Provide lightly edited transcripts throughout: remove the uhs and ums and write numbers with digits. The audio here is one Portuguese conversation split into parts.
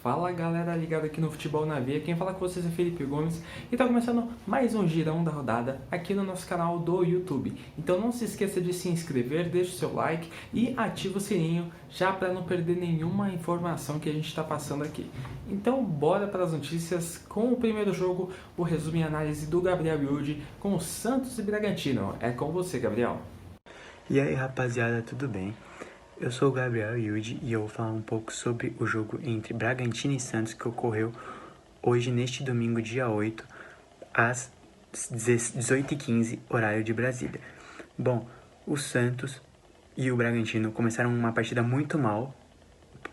Fala galera ligada aqui no Futebol na Veia, quem fala com vocês é Felipe Gomes e tá começando mais um girão da rodada aqui no nosso canal do YouTube. Então não se esqueça de se inscrever, deixa o seu like e ativa o sininho já para não perder nenhuma informação que a gente está passando aqui. Então bora para as notícias com o primeiro jogo, o resumo e análise do Gabriel Yudi com o Santos e Bragantino. É com você, Gabriel. E aí rapaziada, tudo bem? Eu sou o Gabriel Yudi e eu vou falar um pouco sobre o jogo entre Bragantino e Santos que ocorreu hoje neste domingo, dia 8, às 18h15, horário de Brasília. Bom, o Santos e o Bragantino começaram uma partida muito mal,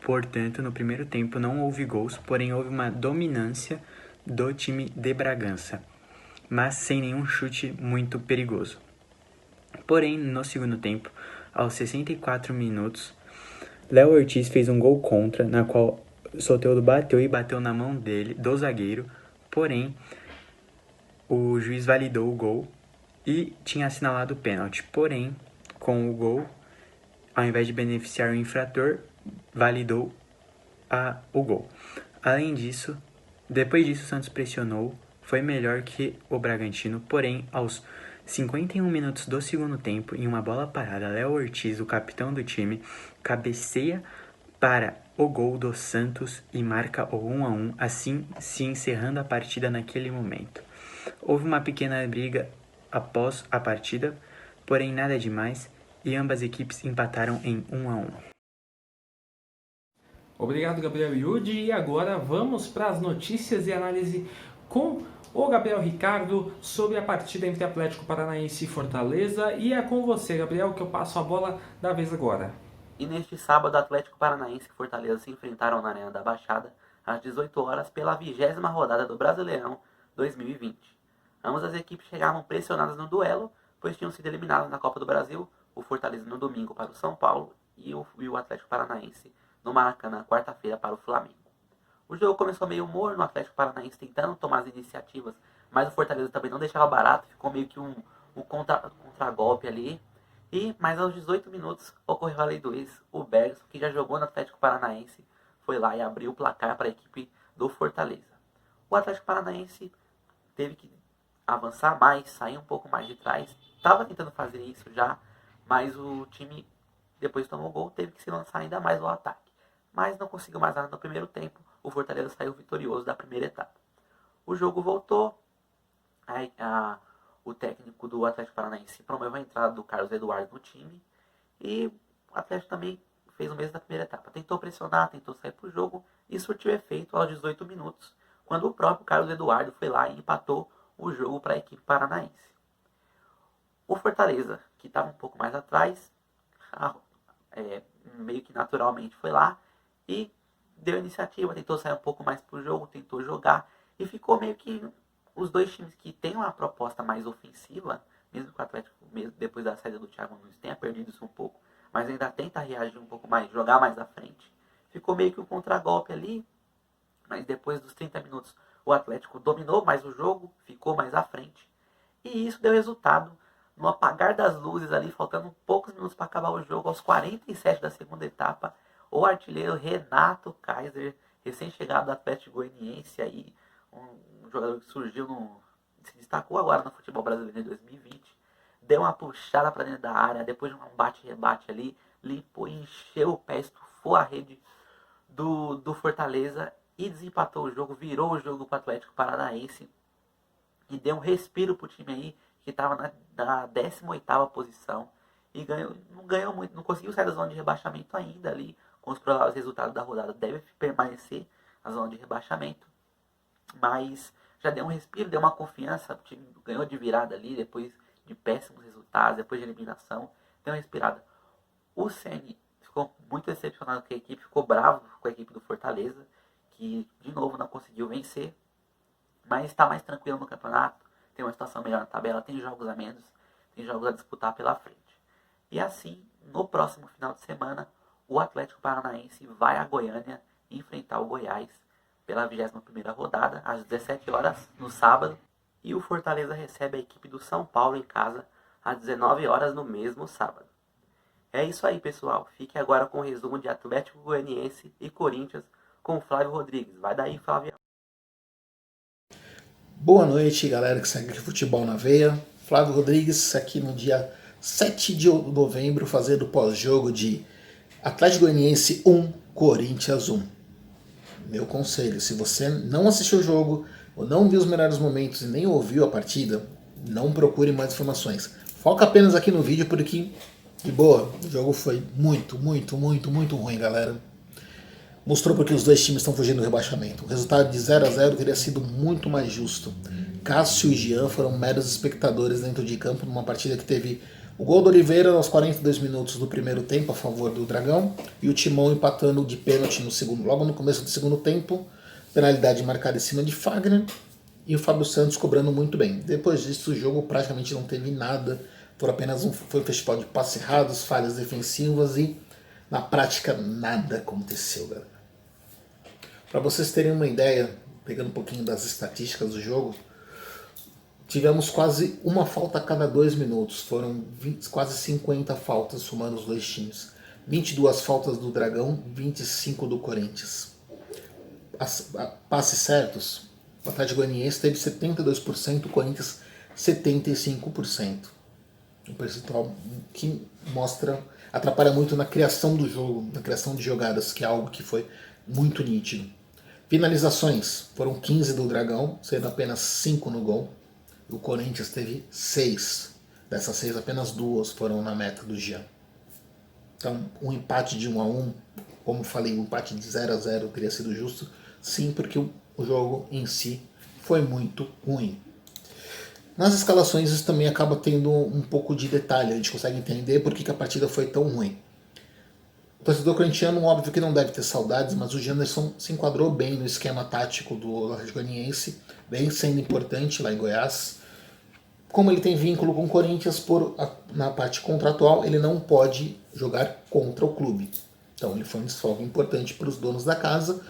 portanto no primeiro tempo não houve gols, porém houve uma dominância do time de Bragança, mas sem nenhum chute muito perigoso. Porém, no segundo tempo, aos 64 minutos, Léo Ortiz fez um gol contra, na qual Soteldo bateu na mão dele, do zagueiro, porém, o juiz validou o gol e tinha assinalado o pênalti. Porém, com o gol, ao invés de beneficiar o infrator, validou o gol. Além disso, depois disso, o Santos pressionou, foi melhor que o Bragantino, porém, aos 51 minutos do segundo tempo, em uma bola parada, Léo Ortiz, o capitão do time, cabeceia para o gol do Santos e marca o 1-1, assim se encerrando a partida naquele momento. Houve uma pequena briga após a partida, porém nada demais, e ambas equipes empataram em 1-1. Obrigado, Gabriel Yudi. E agora vamos para as notícias e análise com o Gabriel Ricardo sobre a partida entre Atlético Paranaense e Fortaleza. E é com você, Gabriel, que eu passo a bola da vez agora. E neste sábado, Atlético Paranaense e Fortaleza se enfrentaram na Arena da Baixada às 18 horas pela 20ª rodada do Brasileirão 2020. Ambas as equipes chegavam pressionadas no duelo, pois tinham sido eliminadas na Copa do Brasil, o Fortaleza no domingo para o São Paulo e o Atlético Paranaense no Maracanã, quarta-feira, para o Flamengo. O jogo começou meio morno, o Atlético Paranaense tentando tomar as iniciativas, mas o Fortaleza também não deixava barato, ficou meio que um contra-golpe ali. Mas aos 18 minutos ocorreu a lei do ex. O Bergson, que já jogou no Atlético Paranaense, foi lá e abriu o placar para a equipe do Fortaleza. O Atlético Paranaense teve que avançar mais, sair um pouco mais de trás. Estava tentando fazer isso já, mas o time, depois tomou o gol, teve que se lançar ainda mais ao ataque. Mas não conseguiu mais nada no primeiro tempo. O Fortaleza saiu vitorioso da primeira etapa. O jogo voltou. O técnico do Atlético Paranaense promoveu a entrada do Carlos Eduardo no time. E o Atlético também fez o mesmo da primeira etapa. Tentou pressionar, tentou sair para o jogo e surtiu efeito aos 18 minutos, quando o próprio Carlos Eduardo foi lá e empatou o jogo para a equipe paranaense. O Fortaleza, que estava um pouco mais atrás, meio que naturalmente foi lá e deu iniciativa, tentou sair um pouco mais para o jogo, tentou jogar e ficou meio que os dois times que têm uma proposta mais ofensiva, mesmo que o Atlético, mesmo depois da saída do Thiago Nunes, tenha perdido isso um pouco, mas ainda tenta reagir um pouco mais, jogar mais à frente. Ficou meio que um contragolpe ali, mas depois dos 30 minutos o Atlético dominou mais o jogo, ficou mais à frente. E isso deu resultado no apagar das luzes ali, faltando poucos minutos para acabar o jogo, aos 47 da segunda etapa, o artilheiro Renato Kaiser, recém-chegado do Atlético Goianiense, aí, um jogador que surgiu, se destacou agora no futebol brasileiro em 2020, deu uma puxada para dentro da área, depois de um bate-rebate ali, limpou, encheu o pé, estufou a rede do Fortaleza e desempatou o jogo, virou o jogo para o Atlético Paranaense e deu um respiro para o time aí, que estava na 18ª posição e não ganhou muito, não conseguiu sair da zona de rebaixamento ainda ali, com os prováveis resultados da rodada, deve permanecer na zona de rebaixamento, mas já deu um respiro, deu uma confiança, o time ganhou de virada ali, depois de péssimos resultados, depois de eliminação, deu uma respirada. O Ceni ficou muito decepcionado com a equipe, ficou bravo com a equipe do Fortaleza, que de novo não conseguiu vencer, mas está mais tranquilo no campeonato, tem uma situação melhor na tabela, tem jogos a menos, tem jogos a disputar pela frente. E assim, no próximo final de semana, o Atlético Paranaense vai a Goiânia enfrentar o Goiás pela 21ª rodada, às 17 horas, no sábado. E o Fortaleza recebe a equipe do São Paulo em casa, às 19 horas no mesmo sábado. É isso aí, pessoal. Fique agora com o resumo de Atlético Goianiense e Corinthians, com o Flávio Rodrigues. Vai daí, Flávio. Boa noite, galera que segue aqui Futebol na Veia. Flávio Rodrigues aqui no dia 7 de novembro, fazendo o pós-jogo de Atlético Goianiense 1, Corinthians 1. Meu conselho, se você não assistiu o jogo, ou não viu os melhores momentos e nem ouviu a partida, não procure mais informações. Foca apenas aqui no vídeo porque, de boa, o jogo foi muito ruim, galera. Mostrou porque os dois times estão fugindo do rebaixamento. O resultado de 0-0 teria sido muito mais justo. Cássio e Jean foram meros espectadores dentro de campo numa partida que teve o gol do Oliveira aos 42 minutos do primeiro tempo a favor do Dragão e o Timão empatando de pênalti logo no começo do segundo tempo, penalidade marcada em cima de Fagner e o Fábio Santos cobrando muito bem. Depois disso o jogo praticamente não teve nada, foi um festival de passes errados, falhas defensivas e na prática nada aconteceu, galera. Para vocês terem uma ideia, pegando um pouquinho das estatísticas do jogo, tivemos quase uma falta a cada 2 minutos. Foram quase 50 faltas somando os dois times. 22 faltas do Dragão, 25 do Corinthians. Passes certos, o Atlético Goianiense teve 72%, o Corinthians 75%. Um percentual que atrapalha muito na criação do jogo, na criação de jogadas, que é algo que foi muito nítido. Finalizações, foram 15 do Dragão, sendo apenas 5 no gol. O Corinthians teve 6. Dessas 6, apenas 2 foram na meta do Jean. Então, um empate de 1-1, como falei, um empate de 0-0 teria sido justo. Sim, porque o jogo em si foi muito ruim. Nas escalações isso também acaba tendo um pouco de detalhe. A gente consegue entender por que a partida foi tão ruim. O torcedor corintiano, óbvio que não deve ter saudades, mas o Janderson se enquadrou bem no esquema tático do Atlético Goianiense, vem sendo importante lá em Goiás. Como ele tem vínculo com o Corinthians na parte contratual, ele não pode jogar contra o clube. Então ele foi um desfalque importante para os donos da casa.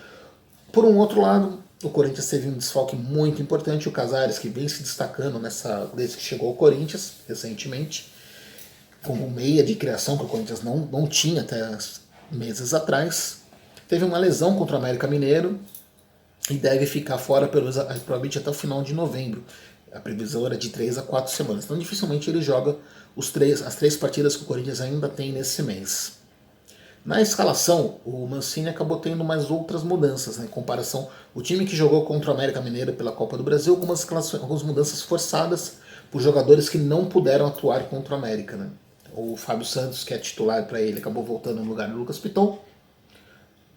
Por um outro lado, o Corinthians teve um desfalque muito importante, o Casares, que vem se destacando desde que chegou ao Corinthians recentemente, como meia de criação que o Corinthians não tinha até meses atrás. Teve uma lesão contra o América Mineiro e deve ficar fora provavelmente até o final de novembro. A previsão era de 3 a 4 semanas. Então dificilmente ele joga as 3 partidas que o Corinthians ainda tem nesse mês. Na escalação, o Mancini acabou tendo mais outras mudanças, né, em comparação o time que jogou contra o América Mineiro pela Copa do Brasil, algumas mudanças forçadas por jogadores que não puderam atuar contra o América. Né. O Fábio Santos, que é titular para ele, acabou voltando no lugar do Lucas Piton.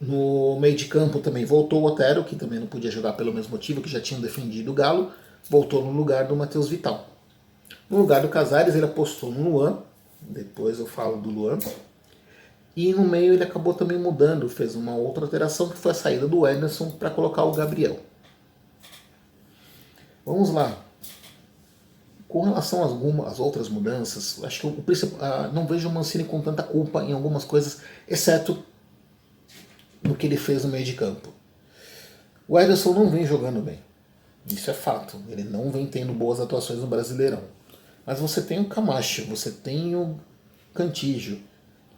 No meio de campo também voltou o Otero, que também não podia jogar pelo mesmo motivo, que já tinham defendido o Galo, voltou no lugar do Matheus Vital. No lugar do Casares ele apostou no Luan, depois eu falo do Luan. E no meio ele acabou também mudando, fez uma outra alteração, que foi a saída do Anderson para colocar o Gabriel. Vamos lá. Com relação às outras mudanças, acho que não vejo o Mancini com tanta culpa em algumas coisas, exceto no que ele fez no meio de campo. O Ederson não vem jogando bem. Isso é fato. Ele não vem tendo boas atuações no Brasileirão. Mas você tem o Camacho, você tem o Cantillo.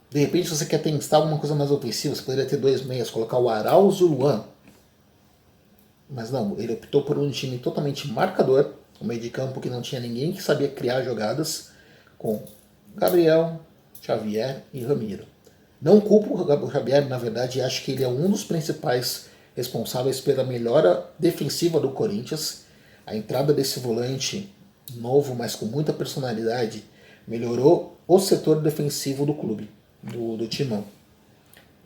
De repente, se você quer testar alguma coisa mais ofensiva, você poderia ter 2 meias, colocar o Arauz e o Luan. Mas não, ele optou por um time totalmente marcador, um meio de campo que não tinha ninguém que sabia criar jogadas, com Gabriel, Xavier e Ramiro. Não culpo o Xavier, na verdade, acho que ele é um dos principais responsáveis pela melhora defensiva do Corinthians. A entrada desse volante novo, mas com muita personalidade, melhorou o setor defensivo do clube, do Timão.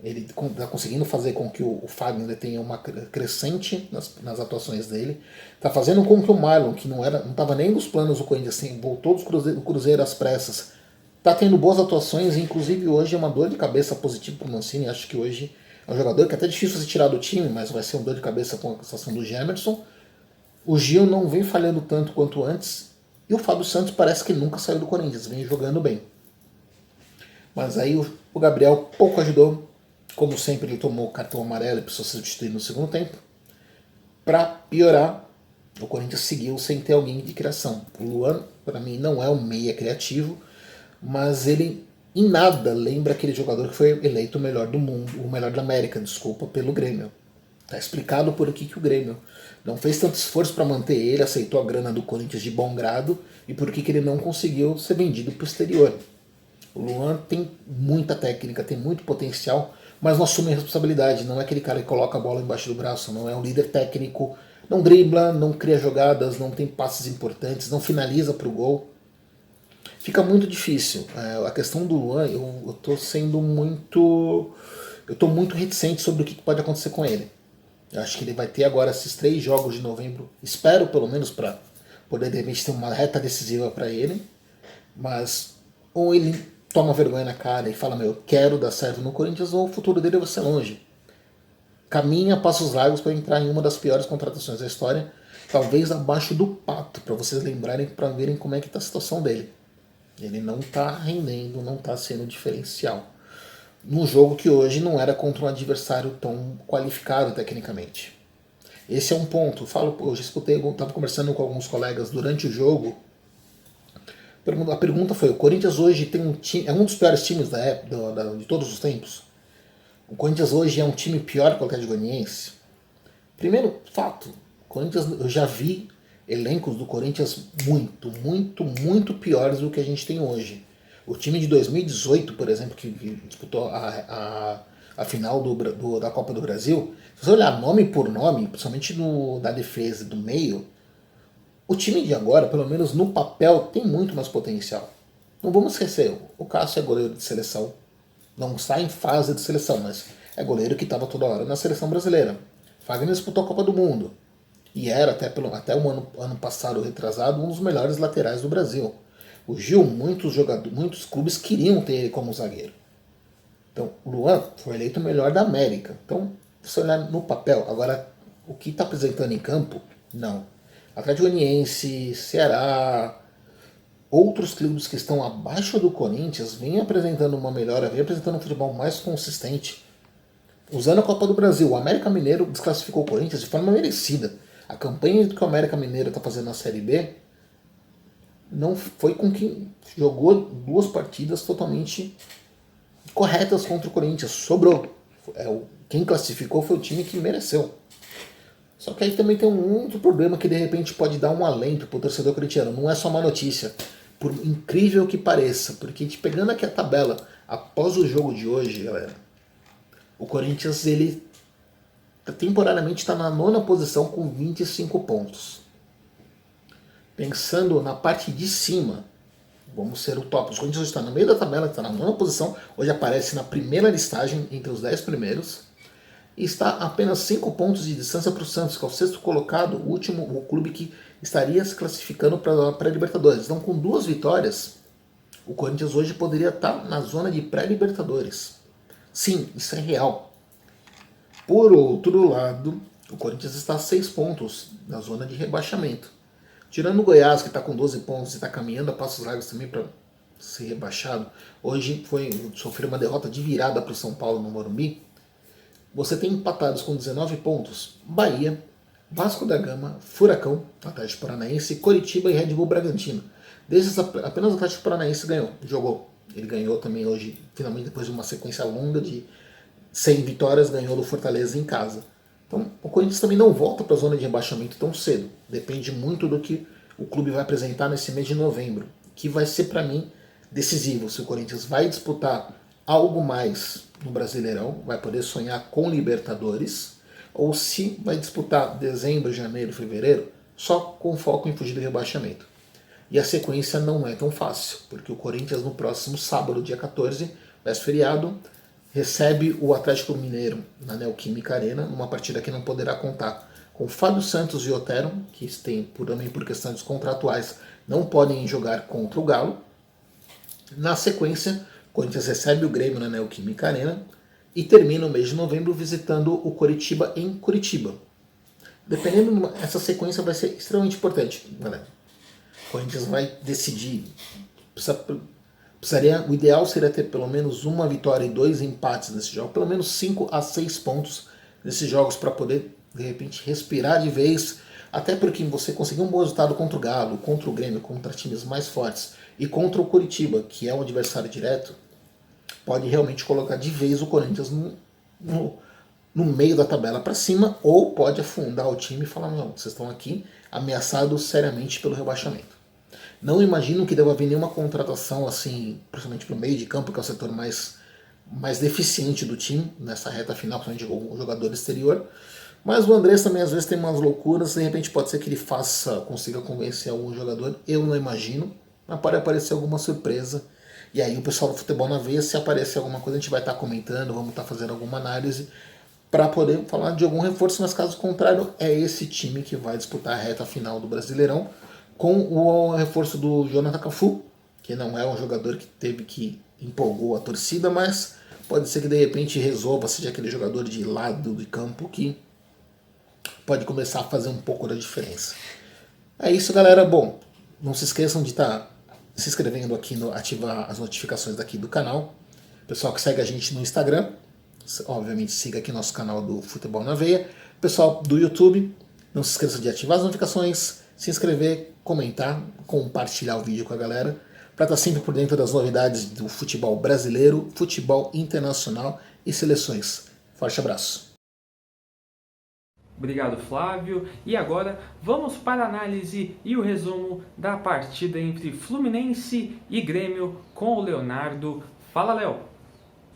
Ele está conseguindo fazer com que o Fagner tenha uma crescente nas atuações dele. Está fazendo com que o Marlon, que não estava nem nos planos do Corinthians, assim, voltou do Cruzeiro às pressas, está tendo boas atuações, e inclusive hoje é uma dor de cabeça positiva para o Mancini. Acho que hoje é um jogador que é até difícil você tirar do time, mas vai ser uma dor de cabeça com a situação do Gemerson. O Gil não vem falhando tanto quanto antes, e o Fábio Santos parece que nunca saiu do Corinthians, vem jogando bem. Mas aí o Gabriel pouco ajudou. Como sempre, ele tomou cartão amarelo e precisou ser substituído no segundo tempo. Para piorar, o Corinthians seguiu sem ter alguém de criação. O Luan, para mim, não é um meia criativo, mas ele em nada lembra aquele jogador que foi eleito o melhor do mundo, o melhor da América, desculpa, pelo Grêmio. Tá explicado por que o Grêmio não fez tanto esforço para manter ele, aceitou a grana do Corinthians de bom grado e por que ele não conseguiu ser vendido para o exterior. O Luan tem muita técnica, tem muito potencial, mas não assume a responsabilidade. Não é aquele cara que coloca a bola embaixo do braço, não é um líder técnico, não dribla, não cria jogadas, não tem passes importantes, não finaliza para o gol. Fica muito difícil. A questão do Luan, eu tô sendo muito. Eu tô muito reticente sobre o que pode acontecer com ele. Eu acho que ele vai ter agora esses 3 jogos de novembro. Espero, pelo menos, para poder de repente ter uma reta decisiva para ele. Mas ou ele toma vergonha na cara e fala, eu quero dar certo no Corinthians, ou o futuro dele vai ser longe. Caminha passos largos para entrar em uma das piores contratações da história, talvez abaixo do Pato, para vocês lembrarem, para verem como é que está a situação dele. Ele não está rendendo, não está sendo diferencial. Num jogo que hoje não era contra um adversário tão qualificado tecnicamente. Esse é um ponto. Eu já escutei, estava conversando com alguns colegas durante o jogo. A pergunta foi: o Corinthians hoje tem um time, é um dos piores times de todos os tempos? O Corinthians hoje é um time pior que o Atlético Goianiense? Primeiro, fato. Corinthians, eu já vi elencos do Corinthians muito piores do que a gente tem hoje. O time de 2018, por exemplo, que disputou a final da Copa do Brasil, se você olhar nome por nome, principalmente da defesa e do meio, o time de agora, pelo menos no papel, tem muito mais potencial. Não vamos esquecer, o Cássio é goleiro de seleção. Não está em fase de seleção, mas é goleiro que estava toda hora na seleção brasileira. Fagner disputou a Copa do Mundo. E era, até o ano passado, retrasado, um dos melhores laterais do Brasil. O Gil, muitos clubes queriam ter ele como zagueiro. Então, o Luan foi eleito o melhor da América. Então, se você olhar no papel, agora, o que está apresentando em campo, não. Atlético Goianiense, Ceará, outros clubes que estão abaixo do Corinthians vêm apresentando uma melhora, vêm apresentando um futebol mais consistente. Usando a Copa do Brasil, o América Mineiro desclassificou o Corinthians de forma merecida. A campanha que o América Mineiro está fazendo na Série B não foi com que jogou 2 partidas totalmente corretas contra o Corinthians. Sobrou. Quem classificou foi o time que mereceu. Só que aí também tem um outro problema que de repente pode dar um alento para o torcedor corintiano. Não é só uma notícia, por incrível que pareça. Porque a gente pegando aqui a tabela após o jogo de hoje, galera, o Corinthians ele temporariamente está na 9ª posição com 25 pontos. Pensando na parte de cima, vamos ser o top. Os Corinthians está no meio da tabela, está na 9ª posição, hoje aparece na primeira listagem entre os 10 primeiros, e está a apenas 5 pontos de distância para o Santos, que é o 6º colocado, o clube que estaria se classificando para a pré-Libertadores. Então, com 2 vitórias, o Corinthians hoje poderia estar na zona de pré-Libertadores. Sim, isso é real. Por outro lado, o Corinthians está a 6 pontos na zona de rebaixamento. Tirando o Goiás, que está com 12 pontos e está caminhando a passos largos também para ser rebaixado, hoje sofreu uma derrota de virada para o São Paulo no Morumbi. Você tem empatados com 19 pontos Bahia, Vasco da Gama, Furacão, Atlético Paranaense, Coritiba e Red Bull Bragantino. Desses, apenas o Atlético Paranaense jogou. Ele ganhou também hoje, finalmente depois de uma sequência longa de 100 vitórias, ganhou do Fortaleza em casa. Então, o Corinthians também não volta para a zona de rebaixamento tão cedo. Depende muito do que o clube vai apresentar nesse mês de novembro, que vai ser, para mim, decisivo. Se o Corinthians vai disputar algo mais no Brasileirão, vai poder sonhar com Libertadores, ou se vai disputar dezembro, janeiro, fevereiro, só com foco em fugir do rebaixamento. E a sequência não é tão fácil, porque o Corinthians no próximo sábado, dia 14, vai ser feriado, recebe o Atlético Mineiro na Neoquímica Arena, numa partida que não poderá contar com Fábio Santos e Otero, que também por questões contratuais não podem jogar contra o Galo. Na sequência, o Corinthians recebe o Grêmio na Neoquímica Arena e termina o mês de novembro visitando o Coritiba em Curitiba. Dependendo, essa sequência vai ser extremamente importante, galera. O Corinthians vai decidir. O ideal seria ter pelo menos uma vitória e 2 empates nesse jogo, pelo menos 5 a 6 pontos nesses jogos para poder, de repente, respirar de vez, até porque você conseguir um bom resultado contra o Galo, contra o Grêmio, contra times mais fortes, e contra o Coritiba, que é um adversário direto, pode realmente colocar de vez o Corinthians no meio da tabela para cima, ou pode afundar o time e falar, não, vocês estão aqui ameaçados seriamente pelo rebaixamento. Não imagino que deva vir nenhuma contratação assim, principalmente para o meio de campo, que é o setor mais deficiente do time nessa reta final, principalmente algum jogador exterior. Mas o Andrés também às vezes tem umas loucuras, de repente pode ser que ele consiga convencer algum jogador, eu não imagino, mas pode aparecer alguma surpresa. E aí o pessoal do Futebol na Veia, se aparecer alguma coisa, a gente vai estar comentando, vamos estar fazendo alguma análise para poder falar de algum reforço, mas caso contrário, é esse time que vai disputar a reta final do Brasileirão, com o reforço do Jonathan Cafu, que não é um jogador que empolgou a torcida, mas pode ser que de repente resolva, seja aquele jogador de lado de campo que pode começar a fazer um pouco da diferença. É isso, galera. Bom, não se esqueçam de estar se inscrevendo aqui, ativar as notificações daqui do canal. Pessoal que segue a gente no Instagram, obviamente siga aqui nosso canal do Futebol na Veia. Pessoal do YouTube, não se esqueçam de ativar as notificações, se inscrever, comentar, compartilhar o vídeo com a galera, para estar sempre por dentro das novidades do futebol brasileiro, futebol internacional e seleções. Forte abraço. Obrigado, Flávio. E agora vamos para a análise e o resumo da partida entre Fluminense e Grêmio com o Leonardo. Fala, Léo!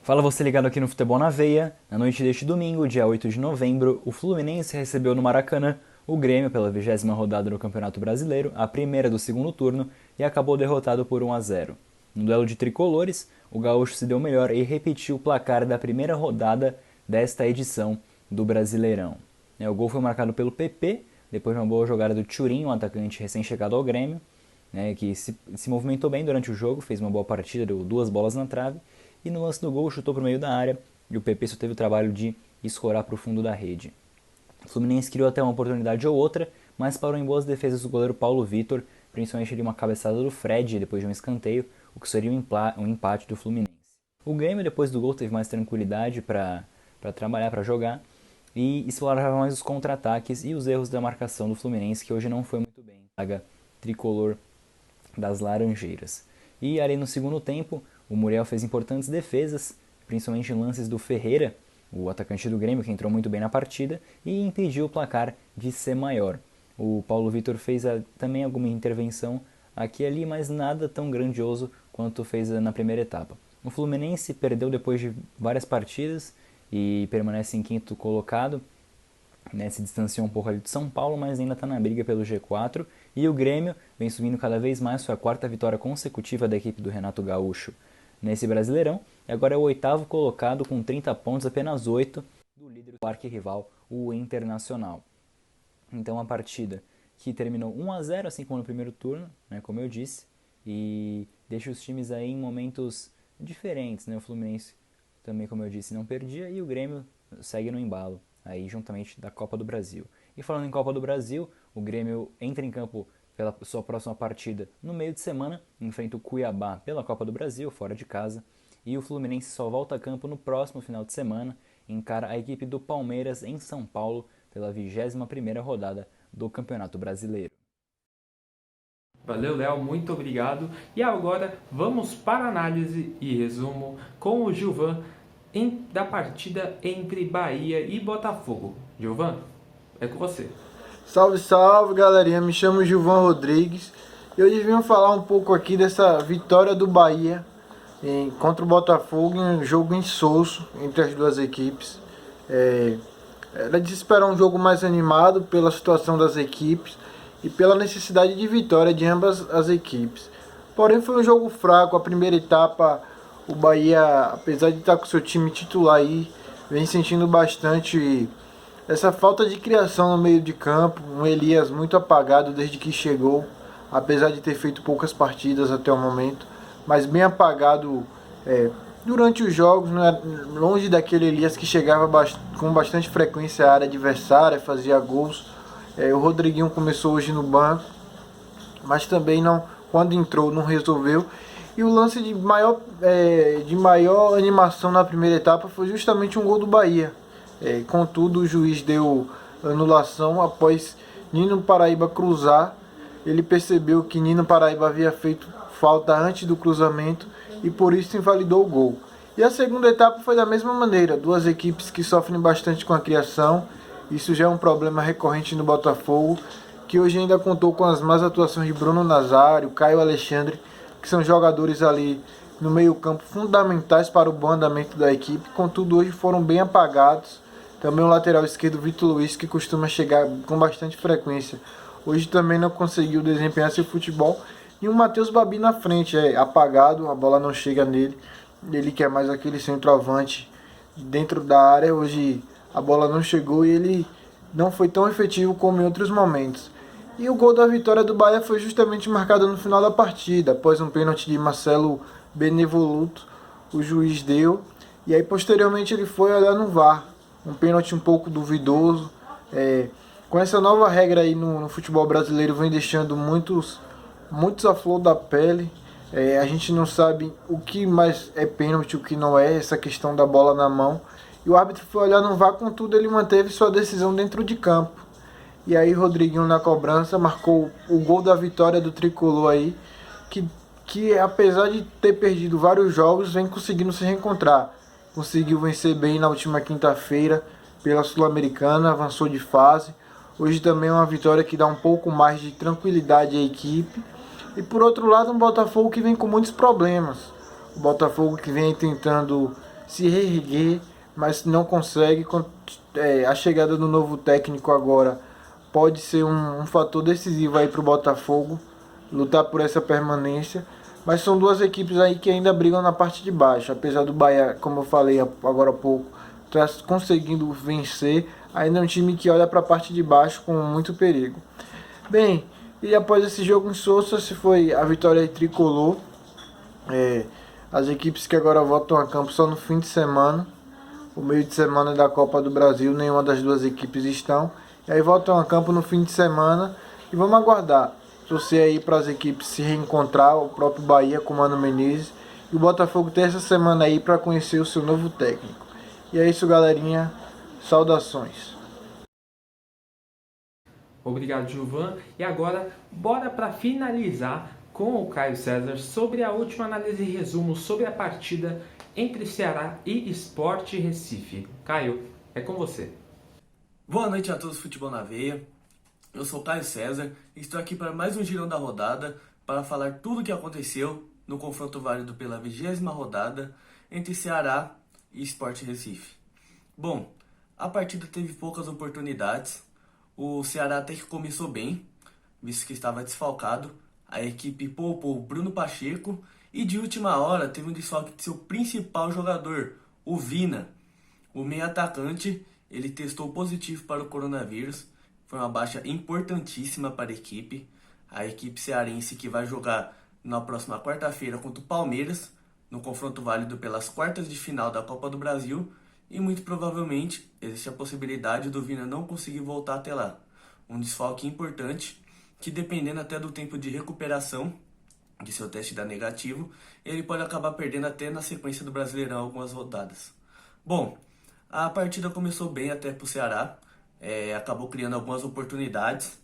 Fala você ligado aqui no Futebol na Veia. Na noite deste domingo, dia 8 de novembro, o Fluminense recebeu no Maracanã o Grêmio pela 20ª rodada do Campeonato Brasileiro, a primeira do segundo turno, e acabou derrotado por 1-0. No duelo de tricolores, o gaúcho se deu melhor e repetiu o placar da primeira rodada desta edição do Brasileirão. O gol foi marcado pelo PP, depois de uma boa jogada do Thurin, um atacante recém-chegado ao Grêmio, que se movimentou bem durante o jogo, fez uma boa partida, deu 2 bolas na trave, e no lance do gol chutou para o meio da área, e o PP só teve o trabalho de escorar para o fundo da rede. O Fluminense criou até uma oportunidade ou outra, mas parou em boas defesas do goleiro Paulo Vitor, principalmente ali uma cabeçada do Fred depois de um escanteio, o que seria um empate do Fluminense. O Grêmio, depois do gol, teve mais tranquilidade para trabalhar, para jogar, e explorava mais os contra-ataques e os erros da marcação do Fluminense, que hoje não foi muito bem. Saga tricolor das Laranjeiras. E ali no segundo tempo, o Muriel fez importantes defesas, principalmente em lances do Ferreira, o atacante do Grêmio, que entrou muito bem na partida, e impediu o placar de ser maior. O Paulo Vitor fez também alguma intervenção aqui e ali, mas nada tão grandioso quanto fez na primeira etapa. O Fluminense perdeu depois de várias partidas e permanece em quinto colocado, se distanciou um pouco ali de São Paulo, mas ainda está na briga pelo G4, e o Grêmio vem subindo cada vez mais, sua 4ª vitória consecutiva da equipe do Renato Gaúcho nesse Brasileirão, e agora é o 8º colocado com 30 pontos, apenas 8 do líder do arquirrival, o Internacional. Então a partida que terminou 1-0, assim como no primeiro turno, como eu disse, e deixa os times aí em momentos diferentes, O Fluminense também, como eu disse, não perdia, e o Grêmio segue no embalo, aí juntamente da Copa do Brasil. E falando em Copa do Brasil, o Grêmio entra em campo pela sua próxima partida no meio de semana, enfrenta o Cuiabá pela Copa do Brasil, fora de casa, e o Fluminense só volta a campo no próximo final de semana, encara a equipe do Palmeiras em São Paulo pela 21ª rodada do Campeonato Brasileiro. Valeu, Léo, muito obrigado. E agora vamos para a análise e resumo com o Gilvan da partida entre Bahia e Botafogo. Gilvan, é com você. Salve, salve, galerinha. Me chamo Gilvan Rodrigues. E hoje vim falar um pouco aqui dessa vitória do Bahia contra o Botafogo em um jogo insosso entre as duas equipes. Era de se esperar um jogo mais animado pela situação das equipes e pela necessidade de vitória de ambas as equipes. Porém, foi um jogo fraco. A primeira etapa, o Bahia, apesar de estar com seu time titular aí, vem sentindo bastante essa falta de criação no meio de campo. Um Elias muito apagado desde que chegou, apesar de ter feito poucas partidas até o momento, mas bem apagado durante os jogos, longe daquele Elias que chegava com bastante frequência à área adversária, fazia gols. O Rodriguinho começou hoje no banco, mas também quando entrou não resolveu. E o lance de maior animação na primeira etapa foi justamente um gol do Bahia. Contudo, o juiz deu anulação após Nino Paraíba cruzar. Ele percebeu que Nino Paraíba havia feito falta antes do cruzamento e por isso invalidou o gol. E a segunda etapa foi da mesma maneira, duas equipes que sofrem bastante com a criação. Isso já é um problema recorrente no Botafogo, que hoje ainda contou com as más atuações de Bruno Nazário, Caio Alexandre, que são jogadores ali no meio-campo fundamentais para o bom andamento da equipe. Contudo, hoje foram bem apagados. Também o lateral esquerdo Vitor Luiz, que costuma chegar com bastante frequência, hoje também não conseguiu desempenhar seu futebol. E o Matheus Babi na frente, apagado, a bola não chega nele. Ele que é mais aquele centroavante dentro da área, hoje a bola não chegou e ele não foi tão efetivo como em outros momentos. E o gol da vitória do Bahia foi justamente marcado no final da partida, após um pênalti de Marcelo Benevoluto, o juiz deu, e aí posteriormente ele foi olhar no VAR, um pênalti um pouco duvidoso. Com essa nova regra aí no futebol brasileiro, vem deixando muitos à flor da pele. A gente não sabe o que mais é pênalti, o que não é, essa questão da bola na mão. E o árbitro foi olhar no VAR, contudo ele manteve sua decisão dentro de campo. E aí Rodriguinho na cobrança marcou o gol da vitória do Tricolor aí, que apesar de ter perdido vários jogos, vem conseguindo se reencontrar. Conseguiu vencer bem na última quinta-feira pela Sul-Americana, avançou de fase. Hoje também é uma vitória que dá um pouco mais de tranquilidade à equipe. E por outro lado, um Botafogo que vem com muitos problemas. O Botafogo que vem tentando se reerguer, mas não consegue. A chegada do novo técnico agora pode ser um fator decisivo aí para o Botafogo lutar por essa permanência. Mas são duas equipes aí que ainda brigam na parte de baixo. Apesar do Bahia, como eu falei agora há pouco, tá conseguindo vencer, ainda é um time que olha para a parte de baixo com muito perigo. Bem, e após esse jogo em Sousa, se foi a vitória tricolor. As equipes que agora voltam a campo só no fim de semana. O meio de semana da Copa do Brasil, nenhuma das duas equipes estão. E aí voltam a campo no fim de semana. E vamos aguardar. Torcer aí para as equipes se reencontrar, o próprio Bahia com o Mano Menezes. E o Botafogo ter essa semana aí para conhecer o seu novo técnico. E é isso, galerinha. Saudações. Obrigado, Gilvan. E agora, bora para finalizar com o Caio César sobre a última análise e resumo sobre a partida entre Ceará e Sport Recife. Caio, é com você. Boa noite a todos do Futebol na Veia. Eu sou Caio César e estou aqui para mais um girão da rodada para falar tudo o que aconteceu no confronto válido pela 20ª rodada entre Ceará e Sport Recife. Bom, a partida teve poucas oportunidades. O Ceará até que começou bem, visto que estava desfalcado. A equipe poupou Bruno Pacheco e de última hora teve um desfalque de seu principal jogador, o Vina. O meio atacante, ele testou positivo para o coronavírus. Foi uma baixa importantíssima para a equipe cearense que vai jogar na próxima quarta-feira contra o Palmeiras, no confronto válido pelas quartas de final da Copa do Brasil, e muito provavelmente existe a possibilidade do Vina não conseguir voltar até lá. Um desfalque importante, que dependendo até do tempo de recuperação de seu teste dar negativo, ele pode acabar perdendo até na sequência do Brasileirão algumas rodadas. Bom, a partida começou bem até para o Ceará, acabou criando algumas oportunidades,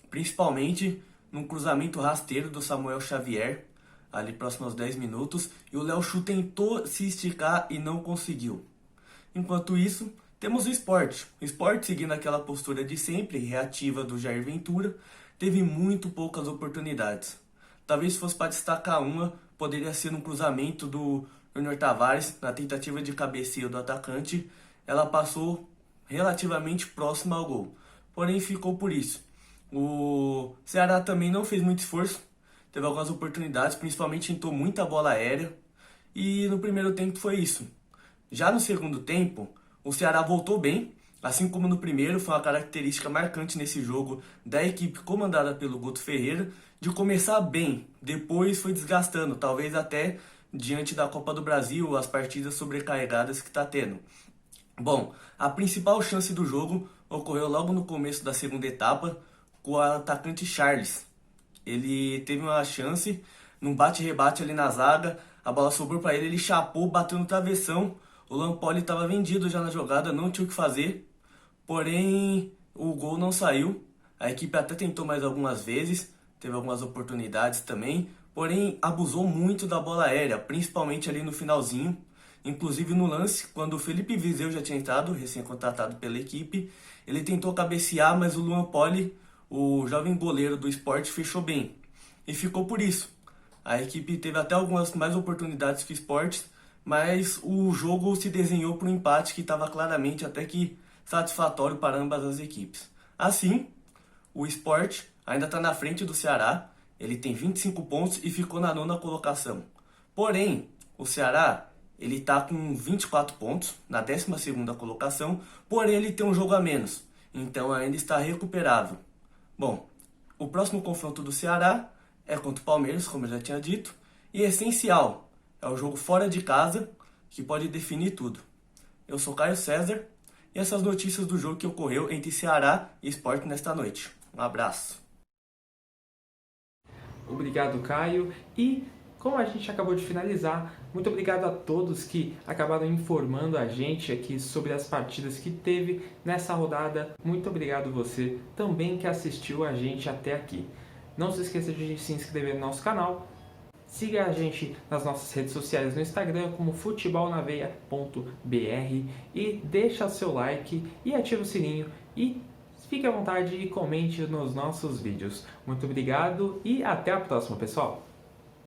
principalmente num cruzamento rasteiro do Samuel Xavier, ali próximo aos 10 minutos, e o Léo Chu tentou se esticar e não conseguiu. Enquanto isso, temos o Sport. O Sport, seguindo aquela postura de sempre, reativa do Jair Ventura, teve muito poucas oportunidades. Talvez se fosse para destacar uma, poderia ser no cruzamento do Júnior Tavares, na tentativa de cabeceio do atacante. Ela passou relativamente próxima ao gol, porém ficou por isso. O Ceará também não fez muito esforço, teve algumas oportunidades, principalmente tentou muita bola aérea, e no primeiro tempo foi isso. Já no segundo tempo, o Ceará voltou bem, assim como no primeiro. Foi uma característica marcante nesse jogo da equipe comandada pelo Guto Ferreira, de começar bem, depois foi desgastando, talvez até diante da Copa do Brasil, as partidas sobrecarregadas que está tendo. Bom, a principal chance do jogo ocorreu logo no começo da segunda etapa, com o atacante Charles. Ele teve uma chance, num bate-rebate ali na zaga, a bola sobrou para ele chapou, bateu no travessão. O Lampoli estava vendido já na jogada, não tinha o que fazer, porém o gol não saiu. A equipe até tentou mais algumas vezes, teve algumas oportunidades também, porém abusou muito da bola aérea, principalmente ali no finalzinho. Inclusive no lance, quando o Felipe Viseu já tinha entrado, recém-contratado pela equipe, ele tentou cabecear, mas o Luan Poli, o jovem goleiro do Sport, fechou bem. E ficou por isso. A equipe teve até algumas mais oportunidades que o Sport, mas o jogo se desenhou para um empate que estava claramente até que satisfatório para ambas as equipes. Assim, o Sport ainda está na frente do Ceará, ele tem 25 pontos e ficou na 9ª colocação. Porém, o Ceará ele está com 24 pontos na 12ª colocação, porém ele tem um jogo a menos, então ainda está recuperável. Bom, o próximo confronto do Ceará é contra o Palmeiras, como eu já tinha dito, e é essencial, é o jogo fora de casa que pode definir tudo. Eu sou Caio César e essas notícias do jogo que ocorreu entre Ceará e Sport nesta noite. Um abraço. Obrigado, Caio. E como a gente acabou de finalizar, muito obrigado a todos que acabaram informando a gente aqui sobre as partidas que teve nessa rodada. Muito obrigado você também que assistiu a gente até aqui. Não se esqueça de se inscrever no nosso canal. Siga a gente nas nossas redes sociais no Instagram como futebolnaveia.br e deixa seu like e ativa o sininho e fique à vontade e comente nos nossos vídeos. Muito obrigado e até a próxima, pessoal!